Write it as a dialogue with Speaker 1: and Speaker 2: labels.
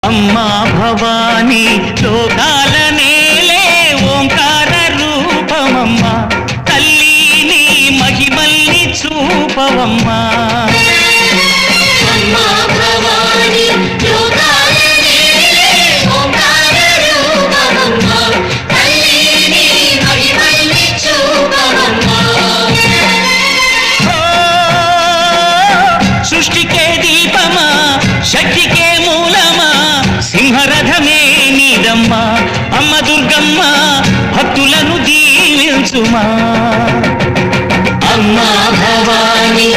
Speaker 1: అమ్మా భవానీ లోకాల నేలే ఓంకార రూపమమ్మా తల్లి నీ మహిమల్ని చూపవమ్మా
Speaker 2: అమ్మా భవానీ లోకాల నేలే ఓంకార రూపమమ్మా తల్లి నీ మహిమల్ని చూపవమ్మా
Speaker 1: సృష్టికే దీపమా శక్తికే మూలమా సింహరథమే నీదమ్మా అమ్మ దుర్గమ్మ భక్తులను దీవించుమా
Speaker 2: అమ్మా భవానీ